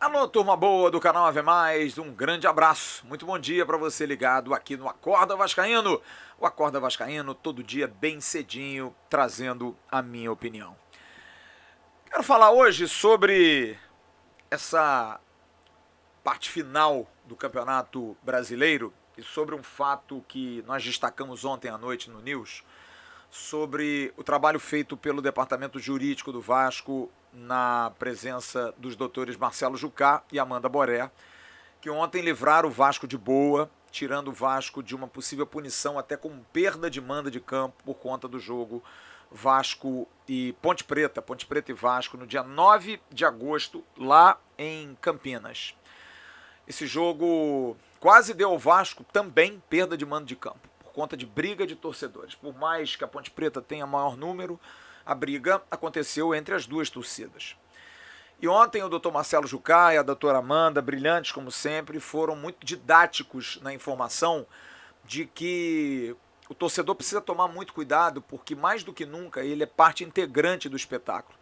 Alô, turma boa do canal Ave Mais, um grande abraço. Muito bom dia para você ligado aqui no Acorda Vascaíno. O Acorda Vascaíno todo dia bem cedinho, trazendo a minha opinião. Quero falar hoje sobre essa parte final do Campeonato Brasileiro e sobre um fato que nós destacamos ontem à noite no News, sobre o trabalho feito pelo Departamento Jurídico do Vasco na presença dos doutores Marcelo Jucá e Amanda Boré, que ontem livraram o Vasco de boa, tirando o Vasco de uma possível punição até com perda de manda de campo por conta do jogo Vasco e Ponte Preta e Vasco, no dia 9 de agosto, lá em Campinas. Esse jogo quase deu ao Vasco também perda de mando de campo, por conta de briga de torcedores. Por mais que a Ponte Preta tenha maior número, a briga aconteceu entre as duas torcidas. E ontem o doutor Marcelo Jucá e a doutora Amanda, brilhantes como sempre, foram muito didáticos na informação de que o torcedor precisa tomar muito cuidado, porque mais do que nunca ele é parte integrante do espetáculo.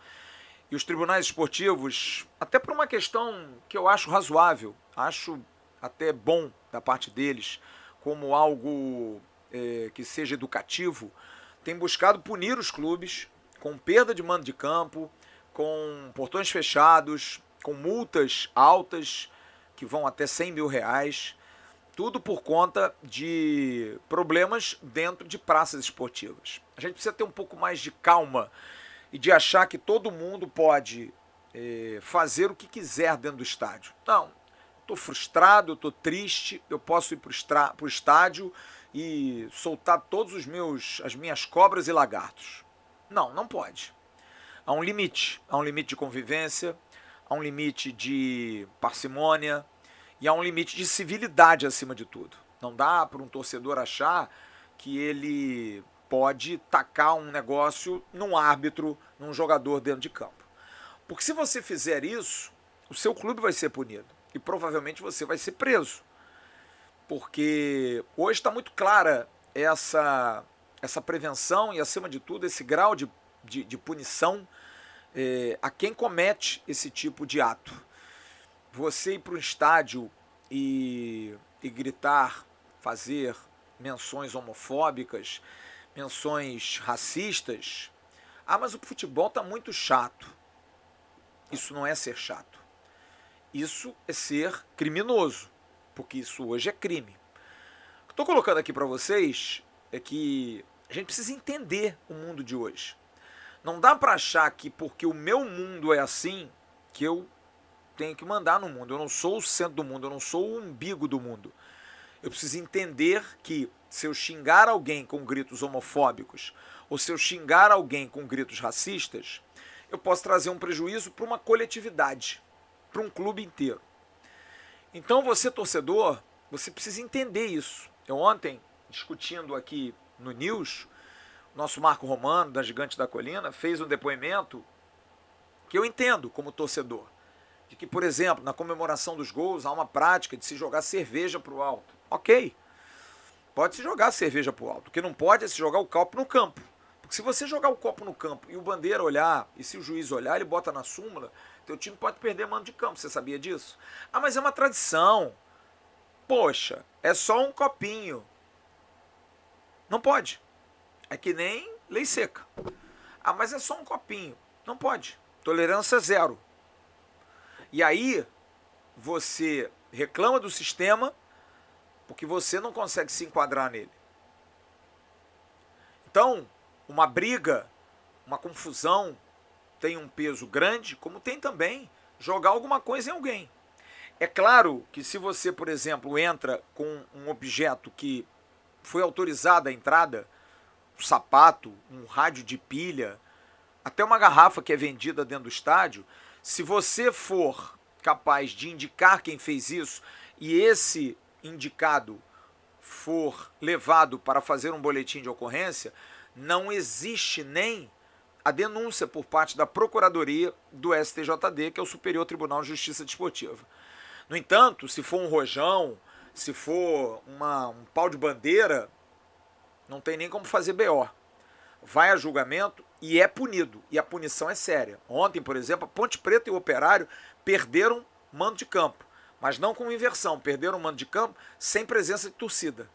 E os tribunais esportivos, até por uma questão que eu acho razoável, acho até bom da parte deles, como algo que seja educativo, têm buscado punir os clubes com perda de mando de campo, com portões fechados, com multas altas, que vão até 100 mil reais, tudo por conta de problemas dentro de praças esportivas. A gente precisa ter um pouco mais de calma e de achar que todo mundo pode fazer o que quiser dentro do estádio. Não, estou frustrado, estou triste, eu posso ir para o estádio e soltar todas as minhas cobras e lagartos. Não, não pode. Há um limite de convivência, há um limite de parcimônia e há um limite de civilidade acima de tudo. Não dá para um torcedor achar que ele pode tacar um negócio num árbitro, num jogador dentro de campo. Porque se você fizer isso, o seu clube vai ser punido e provavelmente você vai ser preso. Porque hoje está muito clara essa prevenção e, acima de tudo, esse grau de punição a quem comete esse tipo de ato. Você ir para o estádio e gritar, fazer menções homofóbicas, menções racistas. Ah, mas o futebol está muito chato. Isso não é ser chato. Isso é ser criminoso, porque isso hoje é crime. O que estou colocando aqui para vocês é que a gente precisa entender o mundo de hoje. Não dá para achar que porque o meu mundo é assim, que eu tenho que mandar no mundo. Eu não sou o centro do mundo, eu não sou o umbigo do mundo. Eu preciso entender que se eu xingar alguém com gritos homofóbicos ou se eu xingar alguém com gritos racistas, eu posso trazer um prejuízo para uma coletividade, para um clube inteiro. Então você, torcedor, você precisa entender isso. Eu ontem, discutindo aqui no News, nosso Marco Romano, da Gigante da Colina, fez um depoimento que eu entendo como torcedor. De que, por exemplo, na comemoração dos gols, há uma prática de se jogar cerveja para o alto. Ok, pode se jogar cerveja para o alto. O que não pode é se jogar o copo no campo. Porque se você jogar o copo no campo e o bandeira olhar, e se o juiz olhar, ele bota na súmula, teu time pode perder mando de campo. Você sabia disso? Ah, mas é uma tradição. Poxa, é só um copinho. Não pode. É que nem lei seca. Ah, mas é só um copinho. Não pode. Tolerância zero. E aí, você reclama do sistema porque você não consegue se enquadrar nele. Então, uma briga, uma confusão tem um peso grande, como tem também jogar alguma coisa em alguém. É claro que se você, por exemplo, entra com um objeto que foi autorizado a entrada, um sapato, um rádio de pilha, até uma garrafa que é vendida dentro do estádio, se você for capaz de indicar quem fez isso e esse indicado for levado para fazer um boletim de ocorrência, não existe nem a denúncia por parte da Procuradoria do STJD, que é o Superior Tribunal de Justiça Desportiva. No entanto, se for um rojão, se for um pau de bandeira, não tem nem como fazer BO. Vai a julgamento e é punido. E a punição é séria. Ontem, por exemplo, a Ponte Preta e o Operário perderam mando de campo, mas não com inversão. Perderam o mando de campo sem presença de torcida.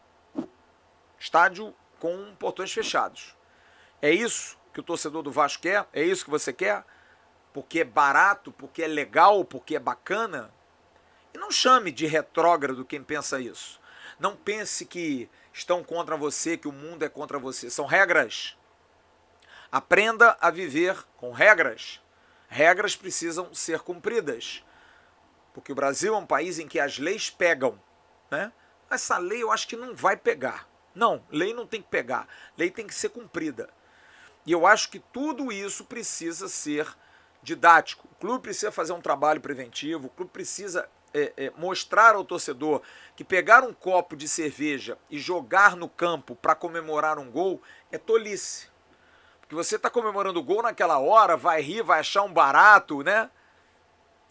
Estádio com portões fechados. É isso que o torcedor do Vasco quer? É isso que você quer? Porque é barato, porque é legal, porque é bacana? E não chame de retrógrado quem pensa isso. Não pense que estão contra você, que o mundo é contra você. São regras. Aprenda a viver com regras. Regras precisam ser cumpridas. Porque o Brasil é um país em que as leis pegam, né? Essa lei eu acho que não vai pegar. Não, lei não tem que pegar. Lei tem que ser cumprida. E eu acho que tudo isso precisa ser didático. O clube precisa fazer um trabalho preventivo, o clube precisa mostrar ao torcedor que pegar um copo de cerveja e jogar no campo para comemorar um gol é tolice. Porque você está comemorando o gol naquela hora, vai rir, vai achar um barato, né?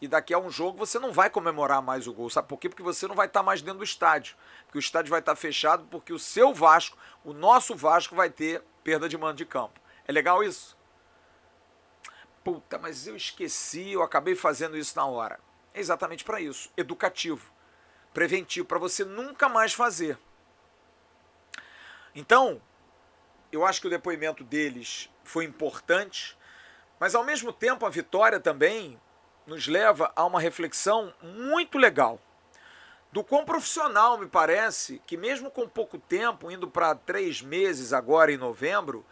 E daqui a um jogo você não vai comemorar mais o gol. Sabe por quê? Porque você não vai estar mais dentro do estádio. Porque o estádio vai estar fechado, porque o seu Vasco, o nosso Vasco, vai ter perda de mando de campo. É legal isso? Puta, mas eu esqueci, eu acabei fazendo isso na hora. É exatamente para isso. Educativo. Preventivo, para você nunca mais fazer. Então, eu acho que o depoimento deles foi importante, mas ao mesmo tempo a vitória também nos leva a uma reflexão muito legal. Do quão profissional me parece que mesmo com pouco tempo, indo para 3 meses agora em novembro,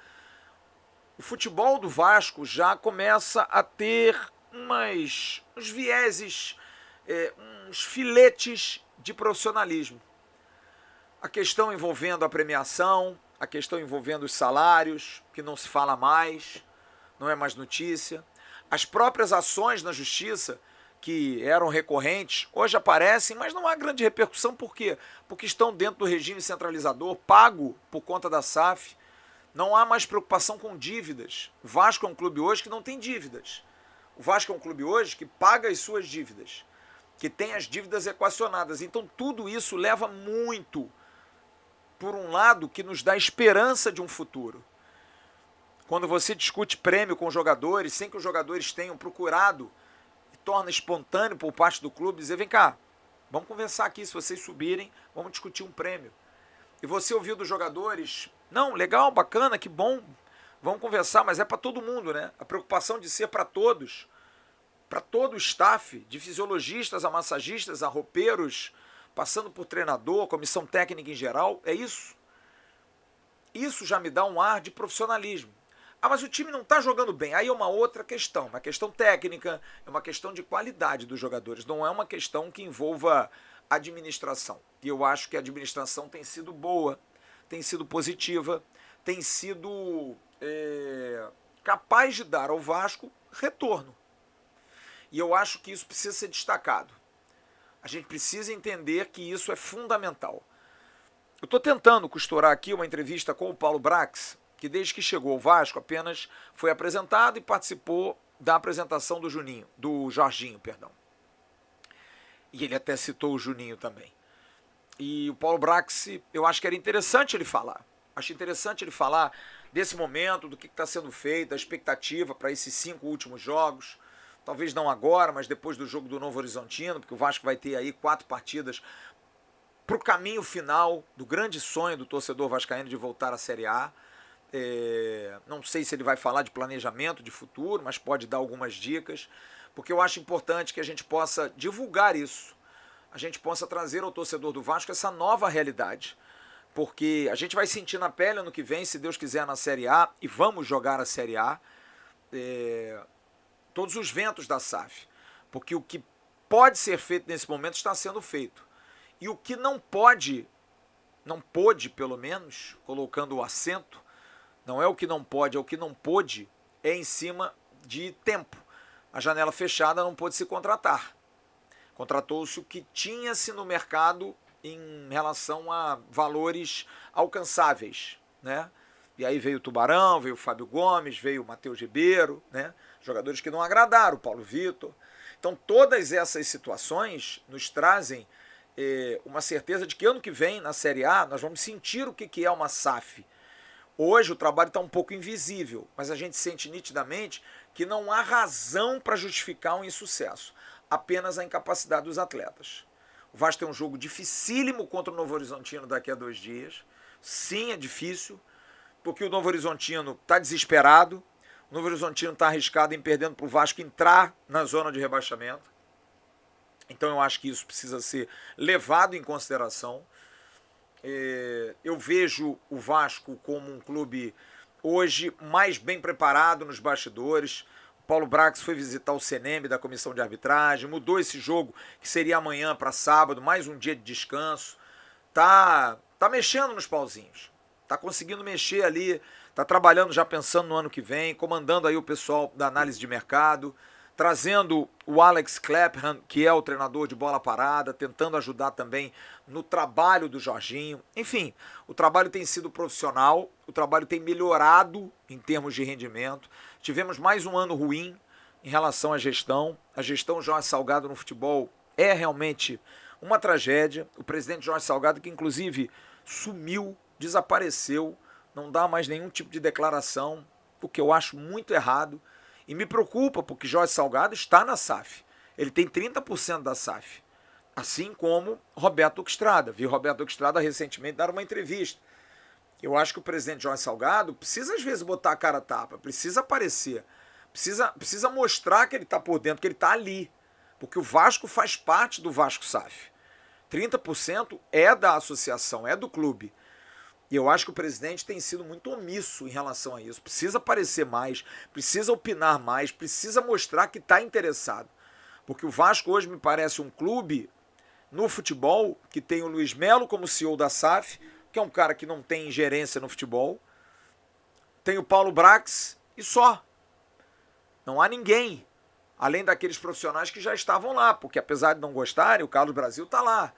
o futebol do Vasco já começa a ter uns vieses, uns filetes de profissionalismo. A questão envolvendo a premiação, a questão envolvendo os salários, que não se fala mais, não é mais notícia. As próprias ações na justiça, que eram recorrentes, hoje aparecem, mas não há grande repercussão. Por quê? Porque estão dentro do regime centralizador, pago por conta da SAF. Não há mais preocupação com dívidas. O Vasco é um clube hoje que não tem dívidas. O Vasco é um clube hoje que paga as suas dívidas, que tem as dívidas equacionadas. Então tudo isso leva muito, por um lado, que nos dá esperança de um futuro. Quando você discute prêmio com jogadores, sem que os jogadores tenham procurado, e torna espontâneo por parte do clube, dizer, vem cá, vamos conversar aqui, se vocês subirem, vamos discutir um prêmio. E você ouviu dos jogadores, não, legal, bacana, que bom, vamos conversar, mas é para todo mundo, né? A preocupação de ser para todos, para todo o staff, de fisiologistas a massagistas, a roupeiros, passando por treinador, comissão técnica em geral, é isso. Isso já me dá um ar de profissionalismo. Ah, mas o time não está jogando bem. Aí é uma outra questão, uma questão técnica, é uma questão de qualidade dos jogadores, não é uma questão que envolva administração. E eu acho que a administração tem sido boa, tem sido positiva, tem sido capaz de dar ao Vasco retorno. E eu acho que isso precisa ser destacado. A gente precisa entender que isso é fundamental. Eu estou tentando costurar aqui uma entrevista com o Paulo Brax, que desde que chegou ao Vasco apenas foi apresentado e participou da apresentação do Jorginho. E ele até citou o Juninho também. E o Paulo Brax, eu acho que era interessante ele falar. Acho interessante ele falar desse momento, do que está sendo feito, da expectativa para esses 5 últimos jogos. Talvez não agora, mas depois do jogo do Novo Horizontino, porque o Vasco vai ter aí 4 partidas para o caminho final do grande sonho do torcedor vascaíno de voltar à Série A. Não sei se ele vai falar de planejamento de futuro, mas pode dar algumas dicas, porque eu acho importante que a gente possa divulgar isso, a gente possa trazer ao torcedor do Vasco essa nova realidade, porque a gente vai sentir na pele ano que vem, se Deus quiser, na Série A, e vamos jogar a Série A, todos os ventos da SAF, porque o que pode ser feito nesse momento está sendo feito, e o que não pôde pelo menos, colocando o acento, não é o que não pode, é o que não pôde, é em cima de tempo. A janela fechada não pôde se contratar. Contratou-se o que tinha-se no mercado em relação a valores alcançáveis, né? E aí veio o Tubarão, veio o Fábio Gomes, veio o Matheus Ribeiro, né? Jogadores que não agradaram, o Paulo Vitor. Então todas essas situações nos trazem uma certeza de que ano que vem, na Série A, nós vamos sentir o que é uma SAF. Hoje o trabalho está um pouco invisível, mas a gente sente nitidamente que não há razão para justificar um insucesso. apenas a incapacidade dos atletas. O Vasco tem um jogo dificílimo contra o Novo Horizontino daqui a 2 dias. Sim, é difícil, porque o Novo Horizontino está desesperado. O Novo Horizontino está arriscado em perdendo para o Vasco entrar na zona de rebaixamento. Então eu acho que isso precisa ser levado em consideração. Eu vejo o Vasco como um clube hoje mais bem preparado nos bastidores. O Paulo Brax foi visitar o CNM da comissão de arbitragem, mudou esse jogo que seria amanhã para sábado, mais um dia de descanso. Tá mexendo nos pauzinhos, tá conseguindo mexer ali, tá trabalhando já pensando no ano que vem, comandando aí o pessoal da análise de mercado, trazendo o Alex Clapham, que é o treinador de bola parada, tentando ajudar também no trabalho do Jorginho. Enfim, o trabalho tem sido profissional, o trabalho tem melhorado em termos de rendimento. Tivemos mais um ano ruim em relação à gestão. A gestão Jorge Salgado no futebol é realmente uma tragédia. O presidente Jorge Salgado, que inclusive sumiu, desapareceu, não dá mais nenhum tipo de declaração, o que eu acho muito errado. E me preocupa, porque Jorge Salgado está na SAF. Ele tem 30% da SAF. Assim como Roberto Estrada. Vi Roberto Estrada recentemente dar uma entrevista. Eu acho que o presidente Jorge Salgado precisa, às vezes, botar a cara a tapa. Precisa aparecer. Precisa mostrar que ele está por dentro, que ele está ali. Porque o Vasco faz parte do Vasco SAF. 30% é da associação, é do clube. E eu acho que o presidente tem sido muito omisso em relação a isso. Precisa aparecer mais, precisa opinar mais, precisa mostrar que está interessado. Porque o Vasco hoje me parece um clube no futebol que tem o Luiz Melo como CEO da SAF, que é um cara que não tem ingerência no futebol. Tem o Paulo Brax e só. Não há ninguém, além daqueles profissionais que já estavam lá. Porque apesar de não gostarem, o Carlos Brasil está lá.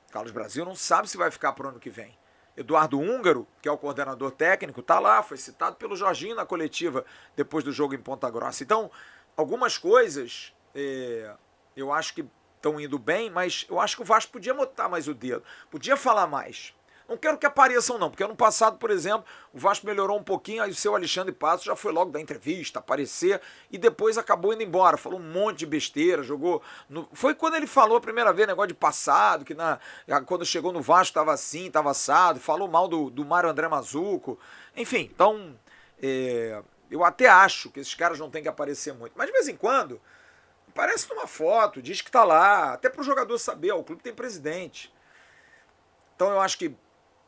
O Carlos Brasil não sabe se vai ficar para o ano que vem. Eduardo Húngaro, que é o coordenador técnico, está lá, foi citado pelo Jorginho na coletiva depois do jogo em Ponta Grossa. Então, algumas coisas eu acho que estão indo bem, mas eu acho que o Vasco podia botar mais o dedo, podia falar mais. Não quero que apareçam não, porque ano passado, por exemplo, o Vasco melhorou um pouquinho, aí o seu Alexandre Passos já foi logo dar entrevista, aparecer, e depois acabou indo embora, falou um monte de besteira, jogou... Foi quando ele falou a primeira vez, negócio de passado, que quando chegou no Vasco estava assim, estava assado, falou mal do Mário André Mazuco, enfim, então eu até acho que esses caras não têm que aparecer muito, mas de vez em quando aparece numa foto, diz que está lá, até para o jogador saber, ó, o clube tem presidente. Então eu acho que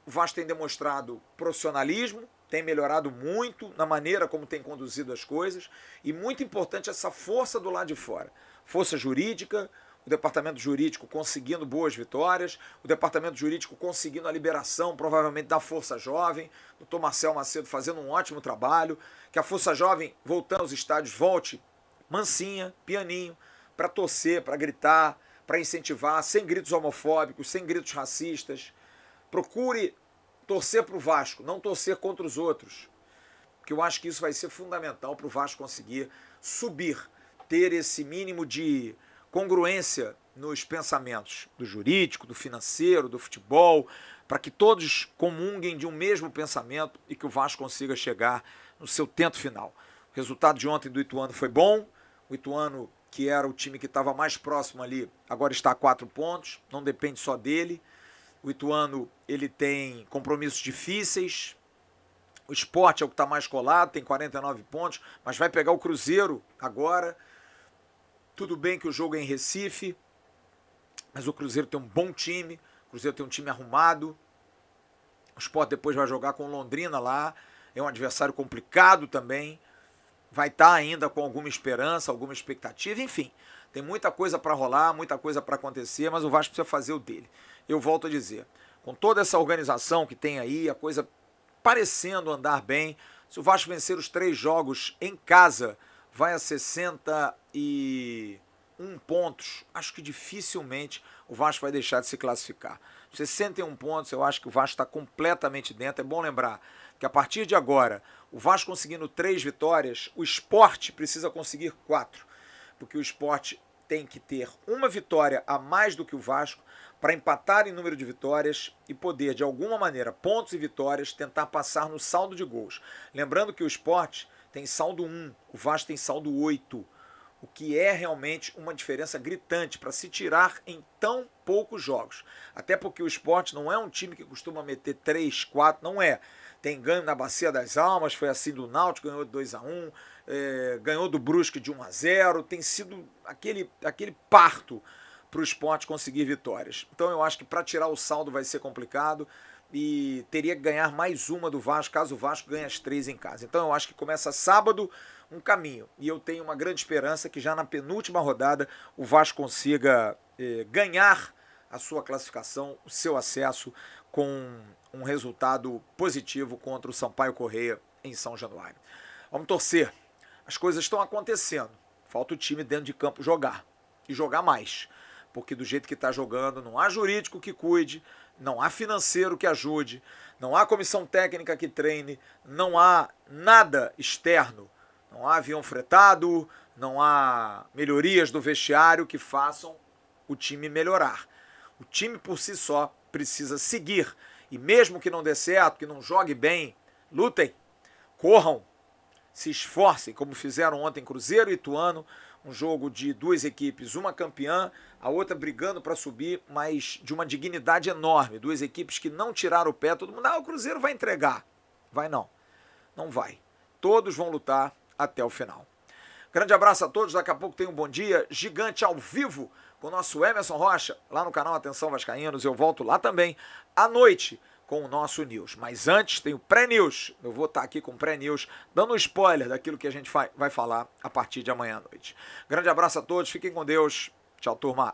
o Vasco tem demonstrado profissionalismo, tem melhorado muito na maneira como tem conduzido as coisas e muito importante essa força do lado de fora. Força jurídica, o departamento jurídico conseguindo boas vitórias, o departamento jurídico conseguindo a liberação provavelmente da Força Jovem, o Dr. Marcel Macedo fazendo um ótimo trabalho, que a Força Jovem voltando aos estádios volte mansinha, pianinho, para torcer, para gritar, para incentivar, sem gritos homofóbicos, sem gritos racistas. Procure torcer para o Vasco, não torcer contra os outros. Porque eu acho que isso vai ser fundamental para o Vasco conseguir subir, ter esse mínimo de congruência nos pensamentos do jurídico, do financeiro, do futebol, para que todos comunguem de um mesmo pensamento e que o Vasco consiga chegar no seu tento final. O resultado de ontem do Ituano foi bom. O Ituano, que era o time que estava mais próximo ali, agora está a 4 pontos, não depende só dele. O Ituano, ele tem compromissos difíceis. O Sport é o que está mais colado, tem 49 pontos, mas vai pegar o Cruzeiro agora. Tudo bem que o jogo é em Recife, mas o Cruzeiro tem um bom time, o Cruzeiro tem um time arrumado. O Sport depois vai jogar com o Londrina lá, é um adversário complicado também. Vai estar ainda com alguma esperança, alguma expectativa, enfim. Tem muita coisa para rolar, muita coisa para acontecer, mas o Vasco precisa fazer o dele. Eu volto a dizer, com toda essa organização que tem aí, a coisa parecendo andar bem, se o Vasco vencer os 3 jogos em casa, vai a 61 pontos. Acho que dificilmente o Vasco vai deixar de se classificar. 61 pontos, eu acho que o Vasco está completamente dentro. É bom lembrar que a partir de agora, o Vasco conseguindo 3 vitórias, o Sport precisa conseguir 4. Porque o Sport tem que ter uma vitória a mais do que o Vasco para empatar em número de vitórias e poder, de alguma maneira, pontos e vitórias, tentar passar no saldo de gols. Lembrando que o Sport tem saldo 1, o Vasco tem saldo 8. o que é realmente uma diferença gritante para se tirar em tão poucos jogos. Até porque o Sport não é um time que costuma meter 3, 4, não é. Tem ganho na Bacia das Almas, foi assim do Náutico, ganhou de 2-1, ganhou do Brusque de 1-0, tem sido aquele parto para o Sport conseguir vitórias. Então eu acho que para tirar o saldo vai ser complicado e teria que ganhar mais uma do Vasco, caso o Vasco ganhe as 3 em casa. Então eu acho que começa sábado um caminho, e eu tenho uma grande esperança que já na penúltima rodada o Vasco consiga ganhar a sua classificação, o seu acesso com um resultado positivo contra o Sampaio Corrêa em São Januário. Vamos torcer. As coisas estão acontecendo. Falta o time dentro de campo jogar. E jogar mais. Porque do jeito que está jogando, não há jurídico que cuide, não há financeiro que ajude, não há comissão técnica que treine, não há nada externo. Não há avião fretado, não há melhorias do vestiário que façam o time melhorar. O time por si só precisa seguir. E mesmo que não dê certo, que não jogue bem, lutem, corram, se esforcem, como fizeram ontem Cruzeiro e Ituano, um jogo de 2 equipes, uma campeã, a outra brigando para subir, mas de uma dignidade enorme. 2 equipes que não tiraram o pé, todo mundo, o Cruzeiro vai entregar. Vai não, não vai. Todos vão lutar até o final. Grande abraço a todos, daqui a pouco tem um Bom Dia Gigante ao vivo com o nosso Emerson Rocha, lá no canal Atenção Vascaínos, eu volto lá também à noite com o nosso News. Mas antes tem o Pré-News, eu vou estar aqui com o Pré-News, dando um spoiler daquilo que a gente vai falar a partir de amanhã à noite. Grande abraço a todos, fiquem com Deus, tchau turma.